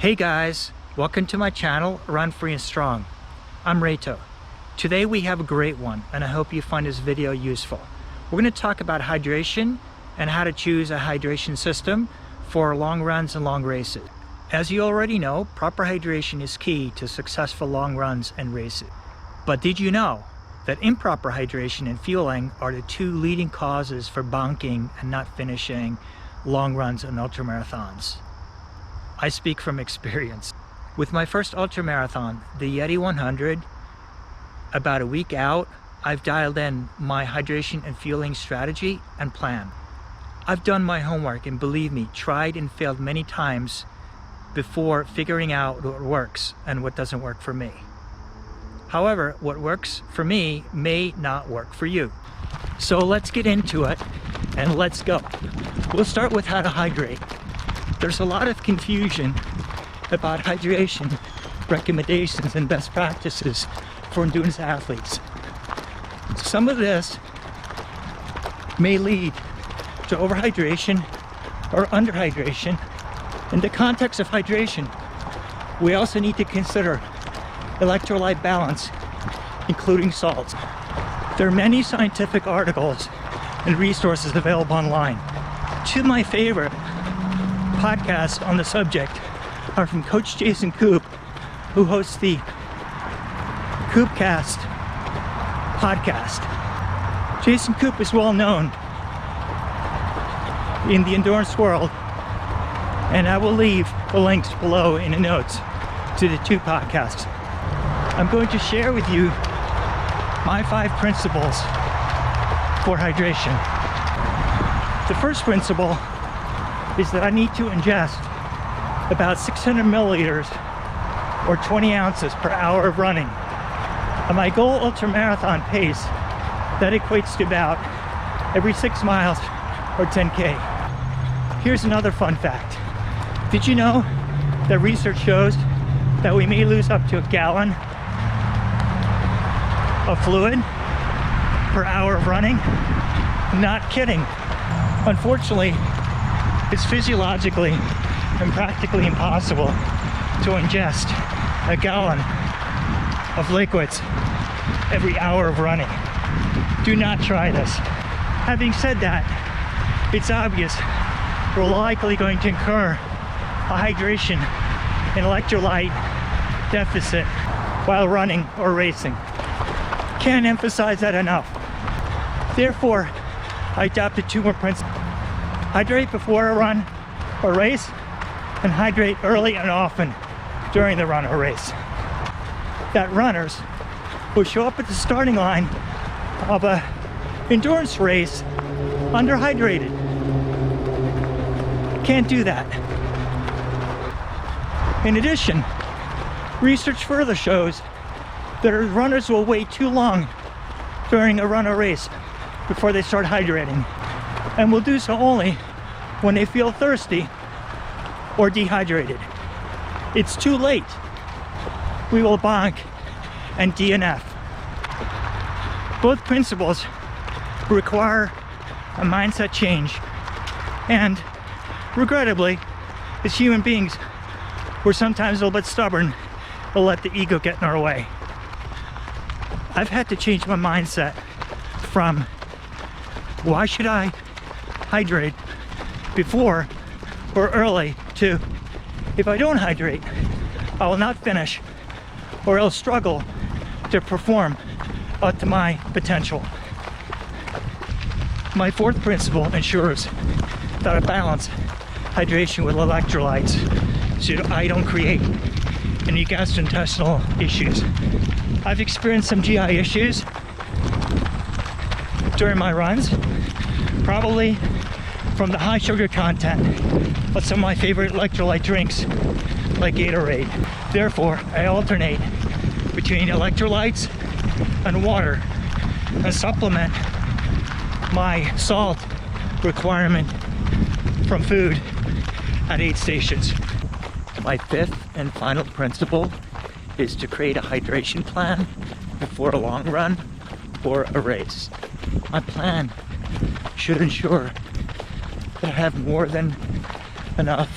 Hey guys, welcome to my channel, Run Free and Strong. I'm Reto. Today we have a great one and I hope you find this video useful. We're going to talk about hydration and how to choose a hydration system for long runs and long races. As you already know, proper hydration is key to successful long runs and races. But did you know that improper hydration and fueling are the two leading causes for bonking and not finishing long runs and ultramarathons? I speak from experience. With my first ultramarathon, the Yeti 100, about a week out, I've dialed in my hydration and fueling strategy and plan. I've done my homework and believe me, tried and failed many times before figuring out what works and what doesn't work for me. However, what works for me may not work for you. So let's get into it and let's go. We'll start with how to hydrate. There's a lot of confusion about hydration recommendations and best practices for endurance athletes. Some of this may lead to overhydration or underhydration. In the context of hydration, we also need to consider electrolyte balance, including salts. There are many scientific articles and resources available online. Two of my favorite podcasts on the subject are from Coach Jason Koop, who hosts the Koopcast podcast. Jason Koop is well known in the endurance world, and I will leave the links below in the notes to the two podcasts. I'm going to share with you my 5 principles for hydration. The first principle is that I need to ingest about 600 milliliters or 20 ounces per hour of running. At my goal ultramarathon pace, that equates to about every 6 miles or 10K. Here's another fun fact. Did you know that research shows that we may lose up to a gallon of fluid per hour of running? Not kidding. Unfortunately, it's physiologically and practically impossible to ingest a gallon of liquids every hour of running. Do not try this. Having said that, it's obvious we're likely going to incur a hydration and electrolyte deficit while running or racing. Can't emphasize that enough. Therefore, I adopted 2 more principles. Hydrate before a run or race, and hydrate early and often during the run or race. That runners will show up at the starting line of an endurance race underhydrated. Can't do that. In addition, research further shows that runners will wait too long during a run or race before they start hydrating, and will do so only when they feel thirsty or dehydrated. It's too late. We will bonk and DNF. Both principles require a mindset change, and regrettably, as human beings, we're sometimes a little bit stubborn. We'll let the ego get in our way. I've had to change my mindset from why should I hydrate before or early to if I don't hydrate, I will not finish or I'll struggle to perform up to my potential. My 4th principle ensures that I balance hydration with electrolytes so I don't create any gastrointestinal issues. I've experienced some GI issues during my runs, probably from the high sugar content of some of my favorite electrolyte drinks like Gatorade. Therefore, I alternate between electrolytes and water and supplement my salt requirement from food at aid stations. My 5th and final principle is to create a hydration plan before a long run or a race. My plan should ensure that I have more than enough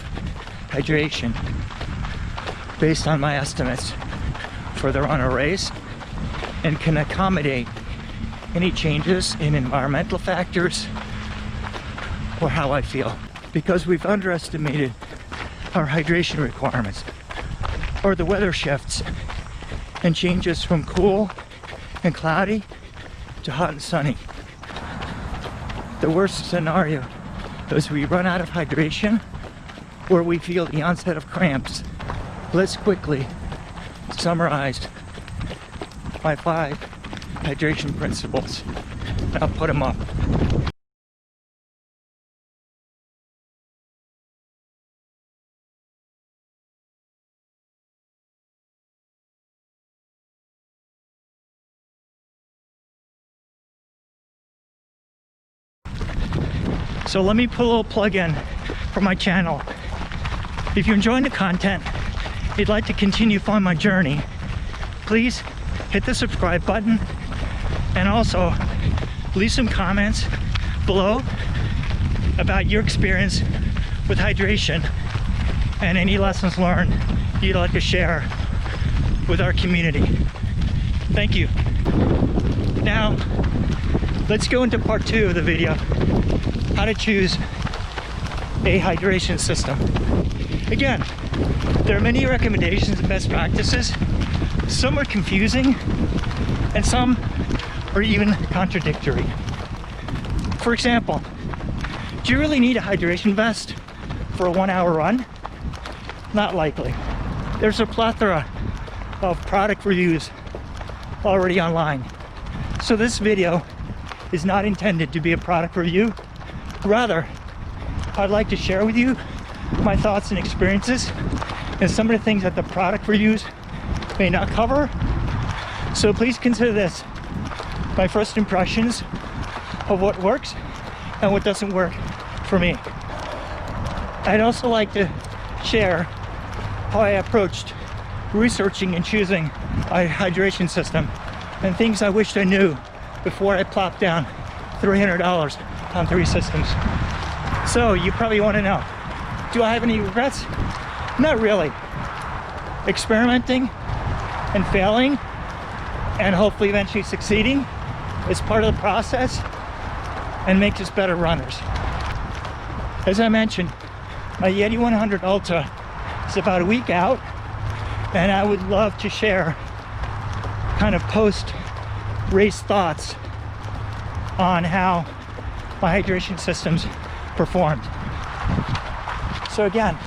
hydration based on my estimates for the runner race and can accommodate any changes in environmental factors or how I feel, because we've underestimated our hydration requirements or the weather shifts and changes from cool and cloudy to hot and sunny. The worst scenario is we run out of hydration or we feel the onset of cramps. Let's quickly summarize my 5 hydration principles. I'll put them up. So let me put a little plug in for my channel. If you're enjoying the content, you'd like to continue following my journey, please hit the subscribe button and also leave some comments below about your experience with hydration and any lessons learned you'd like to share with our community. Thank you. Now, let's go into part 2 of the video, how to choose a hydration system. Again, there are many recommendations and best practices. Some are confusing and some are even contradictory. For example, do you really need a hydration vest for a 1-hour run? Not likely. There's a plethora of product reviews already online. So this video is not intended to be a product review. Rather, I'd like to share with you my thoughts and experiences and some of the things that the product reviews may not cover. So please consider this my first impressions of what works and what doesn't work for me. I'd also like to share how I approached researching and choosing a hydration system and things I wished I knew before I plopped down $300 on 3 systems. So you probably want to know, do I have any regrets? Not really. Experimenting and failing and hopefully eventually succeeding is part of the process and makes us better runners. As I mentioned, my Yeti 100 Ultra is about a week out, and I would love to share kind of post-race thoughts on how my hydration systems performed. So again,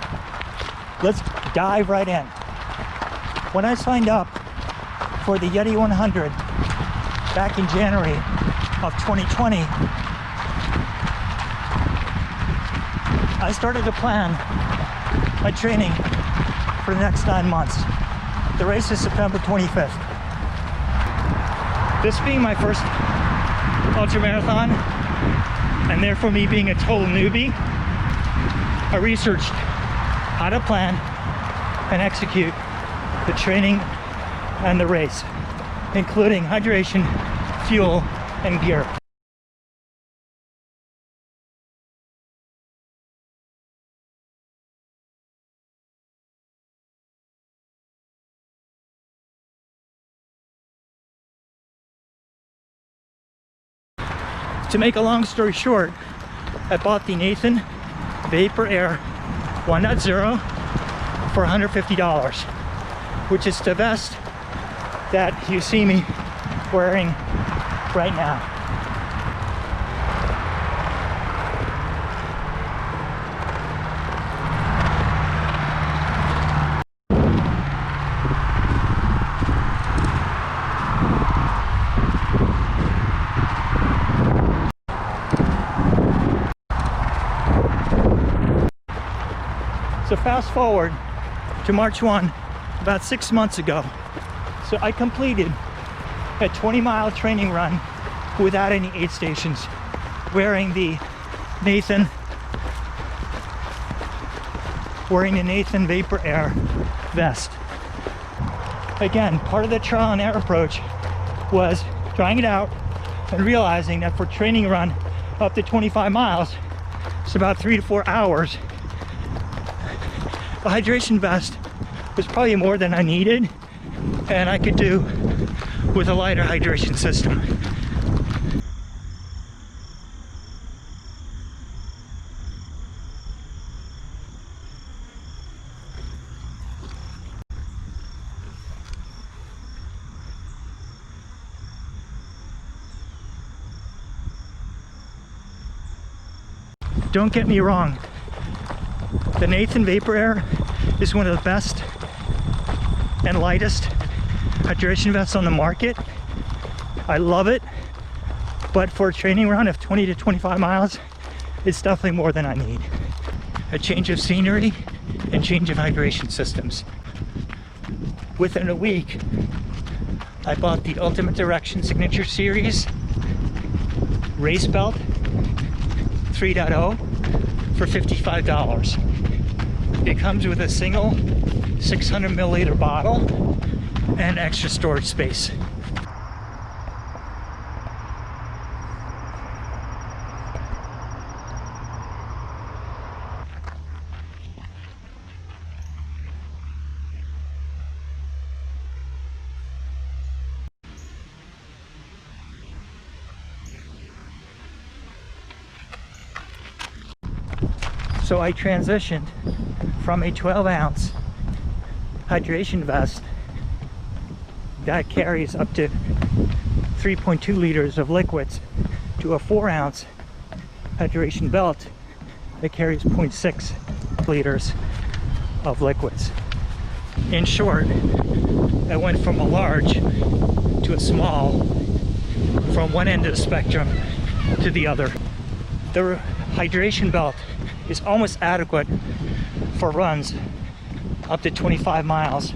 let's dive right in. When I signed up for the Yeti 100 back in January of 2020, I started to plan my training for the next 9 months. The race is September 25th. This being my first ultramarathon, and therefore me being a total newbie, I researched how to plan and execute the training and the race, including hydration, fuel, and gear. To make a long story short, I bought the Nathan VaporAir 1.0 for $150, which is the vest that you see me wearing right now. So fast forward to March 1, about 6 months ago. So I completed a 20-mile training run without any aid stations, wearing the Nathan VaporAir Vest. Again, part of the trial and error approach was trying it out and realizing that for a training run up to 25 miles, it's about 3 to 4 hours. A hydration vest was probably more than I needed, and I could do with a lighter hydration system. Don't get me wrong, the Nathan VaporAir is one of the best and lightest hydration vests on the market. I love it, but for a training run of 20 to 25 miles, it's definitely more than I need. A change of scenery and change of hydration systems. Within a week, I bought the Ultimate Direction Signature Series race belt 3.0 for $55. It comes with a single 600 milliliter bottle and extra storage space. So I transitioned from a 12-ounce hydration vest that carries up to 3.2 liters of liquids to a 4-ounce hydration belt that carries 0.6 liters of liquids. In short, I went from a large to a small, from one end of the spectrum to the other. The hydration belt is almost adequate for runs up to 25 miles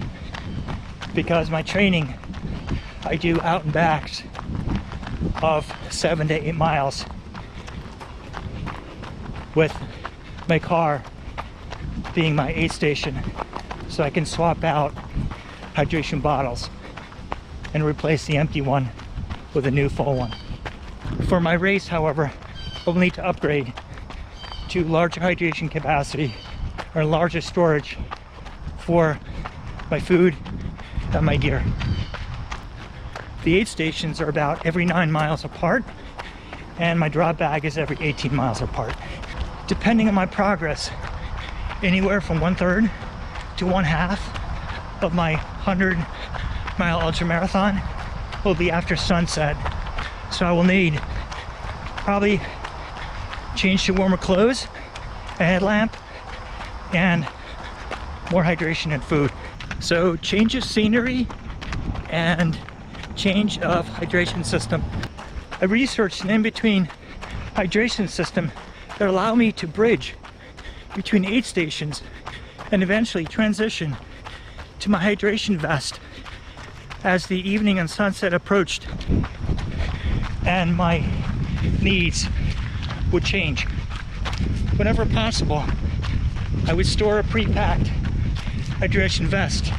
because my training, I do out and backs of 7 to 8 miles with my car being my aid station, so I can swap out hydration bottles and replace the empty one with a new full one. For my race, however, I'll need to upgrade to larger hydration capacity or larger storage for my food and my gear. The aid stations are about every 9 miles apart, and my drop bag is every 18 miles apart. Depending on my progress, anywhere from 1/3 to 1/2 of my 100-mile ultramarathon will be after sunset. So I will need probably change to warmer clothes, a headlamp, and more hydration and food. So change of scenery and change of hydration system. I researched an in-between hydration system that allow me to bridge between aid stations and eventually transition to my hydration vest as the evening and sunset approached and my needs would change. Whenever possible, I would store a pre-packed hydration vest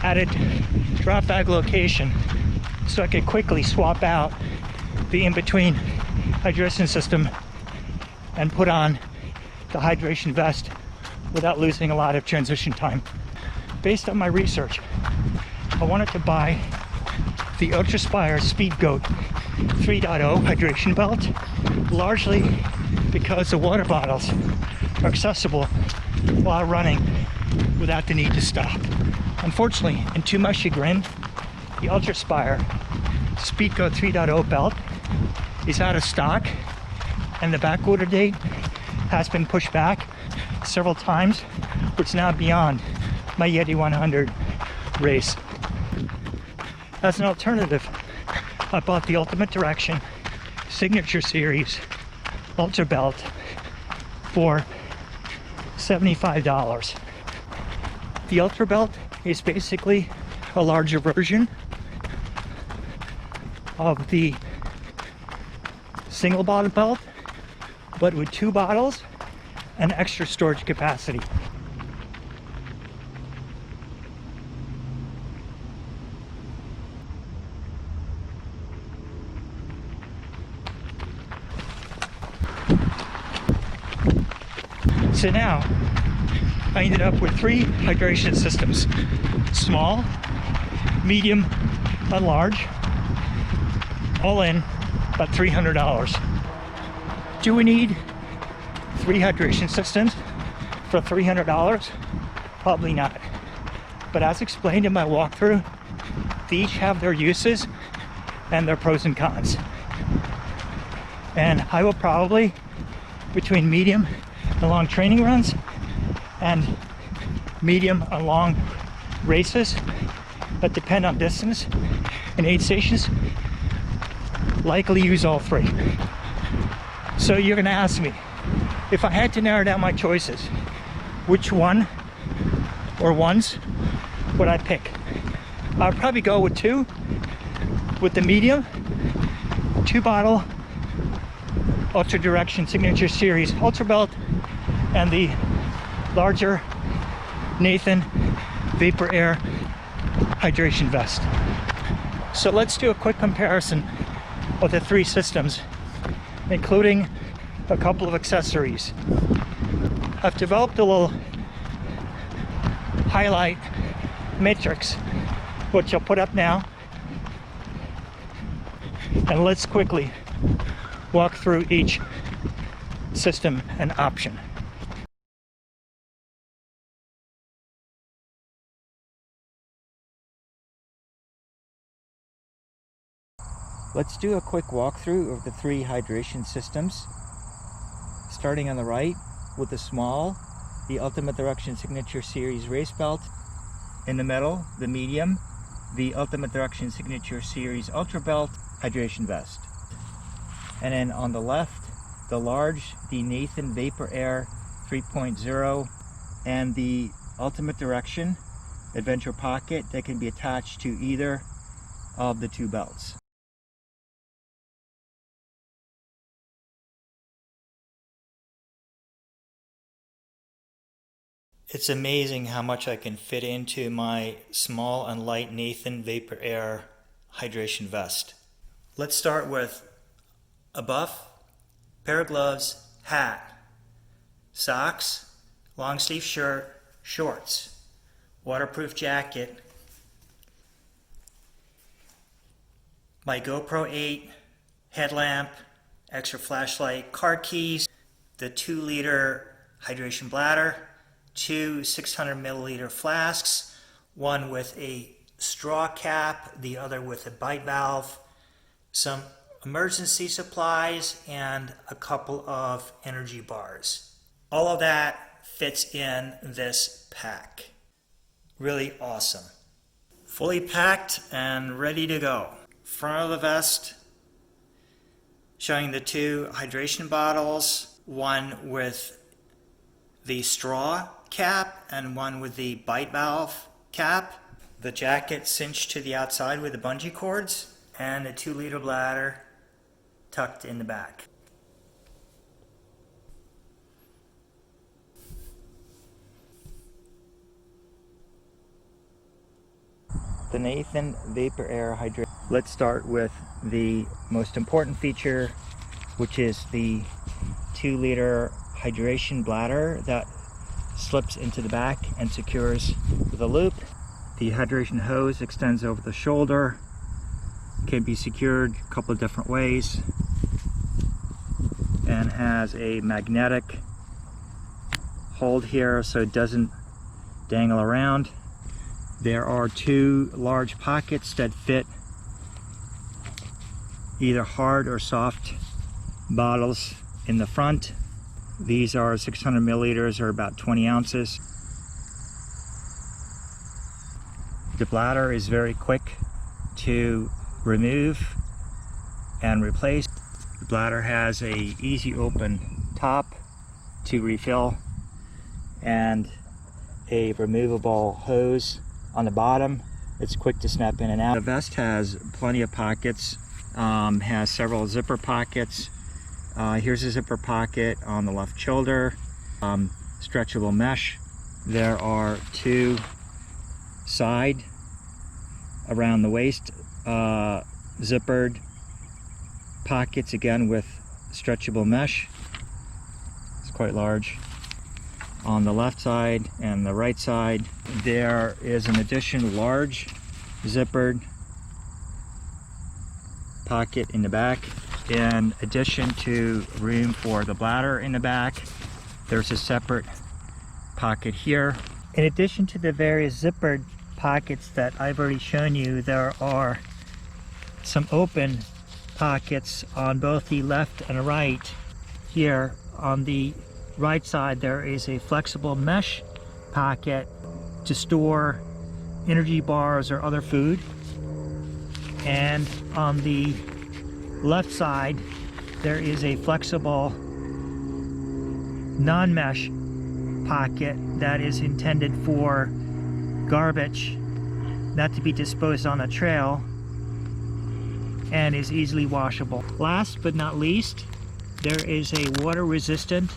at a drop bag location so I could quickly swap out the in-between hydration system and put on the hydration vest without losing a lot of transition time. Based on my research, I wanted to buy the Ultraspire Speed Goat 3.0 hydration belt, largely because the water bottles are accessible while running without the need to stop. Unfortunately, and to my chagrin, the Ultraspire Speed Goat 3.0 belt is out of stock, and the back order date has been pushed back several times, which is now beyond my Yeti 100 race. As an alternative, I bought the Ultimate Direction Signature Series Ultra Belt for $75. The Ultra Belt is basically a larger version of the single bottle belt, but with 2 bottles and extra storage capacity. So now I ended up with 3 hydration systems: small, medium, and large, all in about $300. Do we need 3 hydration systems for $300? Probably not. But as explained in my walkthrough, they each have their uses and their pros and cons. And I will probably, between medium and long training runs and medium and long races that depend on distance and aid stations, likely use all 3. So you're gonna ask me, if I had to narrow down my choices, which one or ones would I pick? I'd probably go with 2, with the medium 2-bottle Ultra Direction Signature Series Ultra Belt and the larger Nathan VaporAir Hydration Vest. So let's do a quick comparison of the 3 systems, including a couple of accessories. I've developed a little highlight matrix, which I'll put up now, and let's quickly walk through each system and option. Let's do a quick walkthrough of the 3 hydration systems, starting on the right with the small, the Ultimate Direction Signature Series Race Belt. In the middle, the medium, the Ultimate Direction Signature Series Ultra Belt Hydration Vest. And then on the left, the large, the Nathan VaporAir 3.0, and the Ultimate Direction Adventure Pocket that can be attached to either of the 2 belts. It's amazing how much I can fit into my small and light Nathan VaporAir Hydration Vest. Let's start with a buff, pair of gloves, hat, socks, long sleeve shirt, shorts, waterproof jacket, my GoPro 8, headlamp, extra flashlight, car keys, the 2-liter hydration bladder, 2 600 milliliter flasks, one with a straw cap, the other with a bite valve, some emergency supplies, and a couple of energy bars. All of that fits in this pack. Really awesome. Fully packed and ready to go. Front of the vest showing the 2 hydration bottles, one with the straw cap and one with the bite valve cap. The jacket cinched to the outside with the bungee cords, and a 2-liter bladder tucked in the back. The Nathan VaporAir Hydration. Let's start with the most important feature, which is the 2-liter hydration bladder that slips into the back and secures with a loop. The hydration hose extends over the shoulder, can be secured a couple of different ways, and has a magnetic hold here so it doesn't dangle around. There are 2 large pockets that fit either hard or soft bottles in the front. These are 600 milliliters or about 20 ounces. The bladder is very quick to remove and replace. The bladder has a easy open top to refill and a removable hose on the bottom. It's quick to snap in and out. The vest has plenty of pockets, has several zipper pockets. Here's a zipper pocket on the left shoulder, stretchable mesh. There are 2 side around the waist zippered pockets, again with stretchable mesh. It's quite large. on the left side and the right side. There is an additional large zippered pocket in the back. In addition to room for the bladder in the back, there's a separate pocket here. In addition to the various zippered pockets that I've already shown you, there are some open pockets on both the left and right. Here on the right side there is a flexible mesh pocket to store energy bars or other food, and on the left side there is a flexible non-mesh pocket that is intended for garbage not to be disposed on a trail and is easily washable. Last but not least, there is a water resistant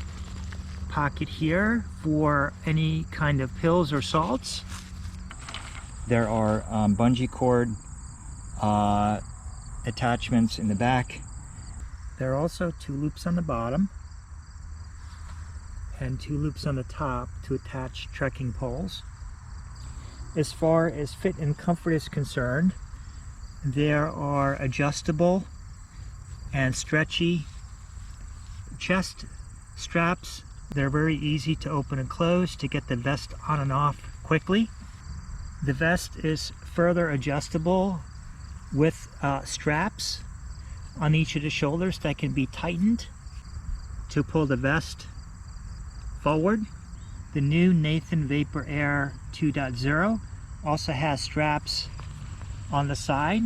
pocket here for any kind of pills or salts. There are bungee cord attachments in the back. There are also 2 loops on the bottom and 2 loops on the top to attach trekking poles. As far as fit and comfort is concerned, there are adjustable and stretchy chest straps. They're very easy to open and close to get the vest on and off quickly. The vest is further adjustable with straps on each of the shoulders that can be tightened to pull the vest forward. The new Nathan VaporAir 2.0 also has straps on the side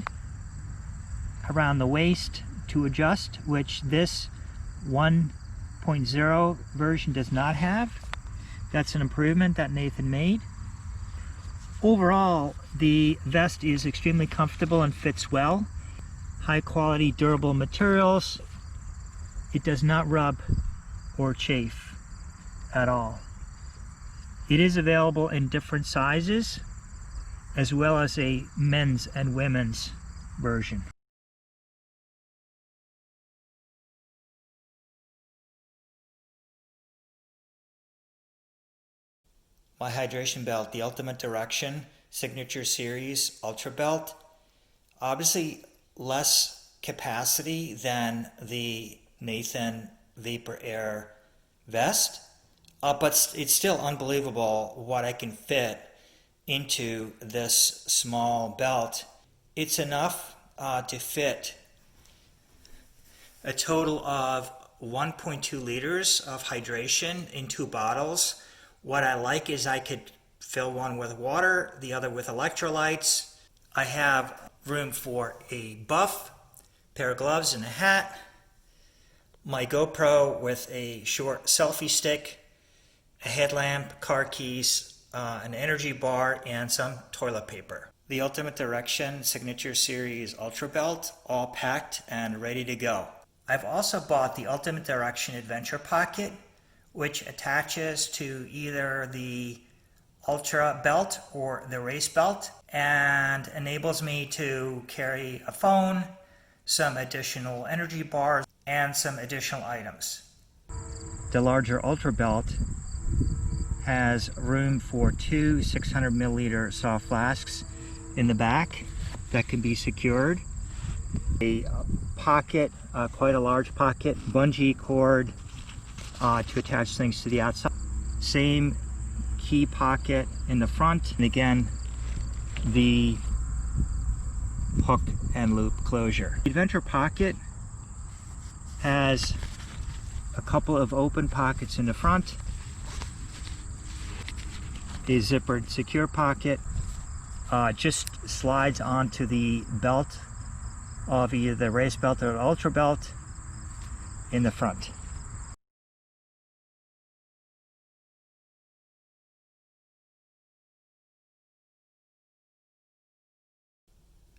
around the waist to adjust, which this 1.0 version does not have. That's an improvement that Nathan made. Overall, the vest is extremely comfortable and fits well. High quality, durable materials. It does not rub or chafe at all. It is available in different sizes, as well as a men's and women's version. My hydration belt, the Ultimate Direction Signature Series Ultra Belt. Obviously less capacity than the Nathan VaporAir Vest, but it's still unbelievable what I can fit into this small belt. It's enough to fit a total of 1.2 liters of hydration in 2 bottles. What I like is I could fill one with water, the other with electrolytes. I have room for a buff, pair of gloves and a hat, my GoPro with a short selfie stick, a headlamp, car keys, an energy bar, and some toilet paper. The Ultimate Direction Signature Series Ultra Belt, all packed and ready to go. I've also bought the Ultimate Direction Adventure Pocket, which attaches to either the Ultra Belt or the Race Belt and enables me to carry a phone, some additional energy bars, and some additional items. The larger Ultra Belt has room for 2 600 milliliter soft flasks in the back that can be secured. A pocket, quite a large pocket, bungee cord to attach things to the outside. Same key pocket in the front, and again the hook and loop closure. The Adventure Pocket has a couple of open pockets in the front, a zippered secure pocket, just slides onto the belt of either the Race Belt or the Ultra Belt in the front.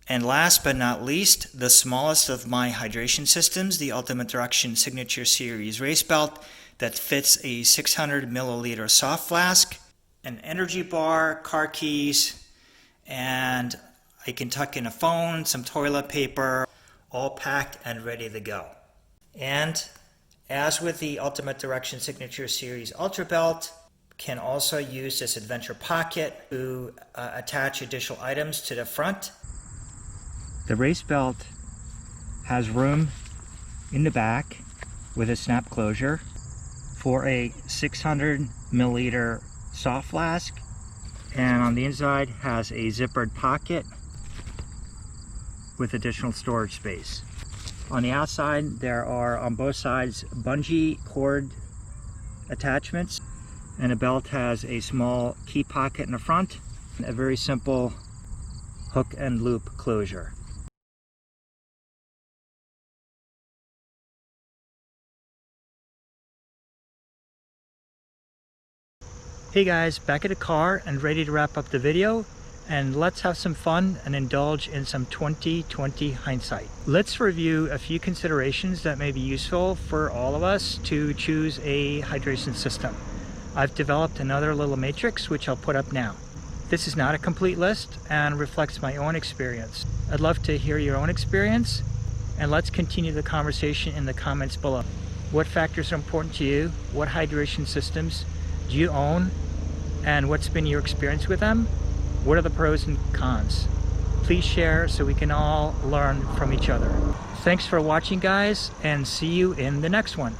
And last but not least, the smallest of my hydration systems, the Ultimate Direction Signature Series Race Belt that fits a 600 milliliter soft flask, an energy bar, car keys, and I can tuck in a phone, some toilet paper, all packed and ready to go. And as with the Ultimate Direction Signature Series Ultra Belt, can also use this adventure pocket to attach additional items to the front. The race belt has room in the back with a snap closure for a 600 milliliter soft flask, and on the inside has a zippered pocket with additional storage space. On the outside there are on both sides bungee cord attachments, and the belt has a small key pocket in the front and a very simple hook and loop closure. Hey guys, back at the car and ready to wrap up the video, and let's have some fun and indulge in some 2020 hindsight. Let's review a few considerations that may be useful for all of us to choose a hydration system. I've developed another little matrix which I'll put up now. This is not a complete list and reflects my own experience. I'd love to hear your own experience, and let's continue the conversation in the comments below. What factors are important to you? What hydration systems do you own, and what's been your experience with them? What are the pros and cons? Please share so we can all learn from each other. Thanks for watching guys, and see you in the next one.